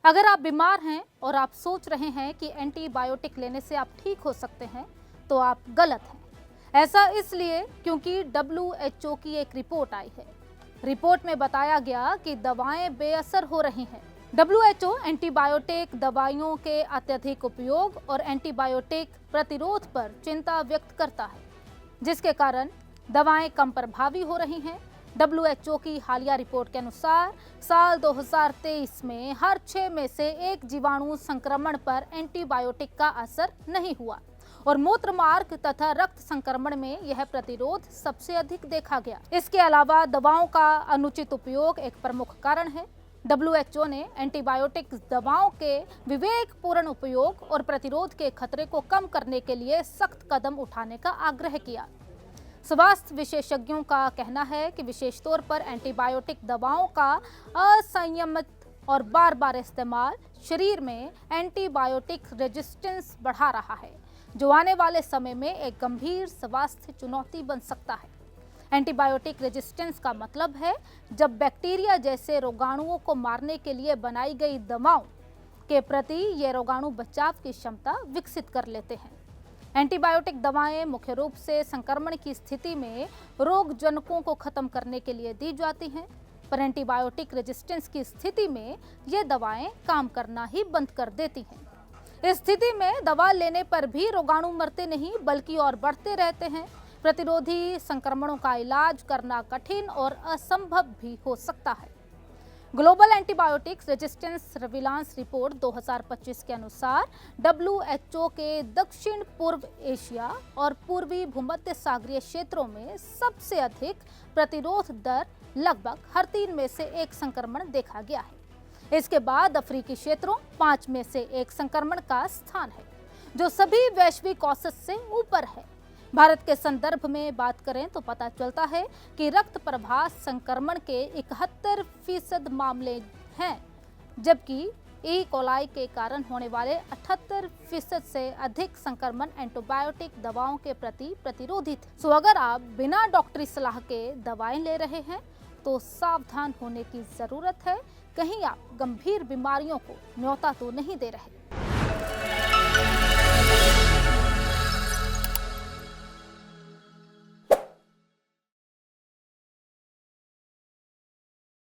अगर आप बीमार हैं और आप सोच रहे हैं कि एंटीबायोटिक लेने से आप ठीक हो सकते हैं, तो आप गलत हैं। ऐसा इसलिए क्योंकि WHO की एक रिपोर्ट आई है। रिपोर्ट में बताया गया कि दवाएं बेअसर हो रही हैं। WHO एंटीबायोटिक दवाइयों के अत्यधिक उपयोग और एंटीबायोटिक प्रतिरोध पर चिंता व्यक्त करता है, जिसके कारण दवाएं कम प्रभावी हो रही हैं। WHO की हालिया रिपोर्ट के अनुसार साल 2023 में हर 6 में से 1 जीवाणु संक्रमण पर एंटीबायोटिक का असर नहीं हुआ और मूत्र मार्ग तथा रक्त संक्रमण में यह प्रतिरोध सबसे अधिक देखा गया। इसके अलावा दवाओं का अनुचित उपयोग एक प्रमुख कारण है। WHO ने एंटीबायोटिक दवाओं के विवेकपूर्ण उपयोग और प्रतिरोध के खतरे को कम करने के लिए सख्त कदम उठाने का आग्रह किया। स्वास्थ्य विशेषज्ञों का कहना है कि विशेष तौर पर एंटीबायोटिक दवाओं का असंयमित और बार बार इस्तेमाल शरीर में एंटीबायोटिक रेजिस्टेंस बढ़ा रहा है, जो आने वाले समय में एक गंभीर स्वास्थ्य चुनौती बन सकता है। एंटीबायोटिक रेजिस्टेंस का मतलब है जब बैक्टीरिया जैसे रोगाणुओं को मारने के लिए बनाई गई दवाओं के प्रति ये रोगाणु बचाव की क्षमता विकसित कर लेते हैं। एंटीबायोटिक दवाएं मुख्य रूप से संक्रमण की स्थिति में रोगजनकों को खत्म करने के लिए दी जाती हैं, पर एंटीबायोटिक रेजिस्टेंस की स्थिति में ये दवाएं काम करना ही बंद कर देती हैं। इस स्थिति में दवा लेने पर भी रोगाणु मरते नहीं बल्कि और बढ़ते रहते हैं। प्रतिरोधी संक्रमणों का इलाज करना कठिन और असंभव भी हो सकता है। Global antibiotic resistance surveillance report 2025 के अनुसार WHO के दक्षिण पूर्व एशिया और पूर्वी भूमध्य सागरीय क्षेत्रों में सबसे अधिक प्रतिरोध दर लगभग हर 3 में से 1 संक्रमण देखा गया है। इसके बाद अफ्रीकी क्षेत्रों 5 में से 1 संक्रमण का स्थान है, जो सभी वैश्विक औसत से ऊपर है। भारत के संदर्भ में बात करें तो पता चलता है कि रक्त प्रवाह संक्रमण के 71% मामले हैं, जबकि ई कोलाई के कारण होने वाले 78% से अधिक संक्रमण एंटीबायोटिक दवाओं के प्रति प्रतिरोधी थे। सो अगर आप बिना डॉक्टरी सलाह के दवाएं ले रहे हैं तो सावधान होने की जरूरत है। कहीं आप गंभीर बीमारियों को न्योता तो नहीं दे रहे।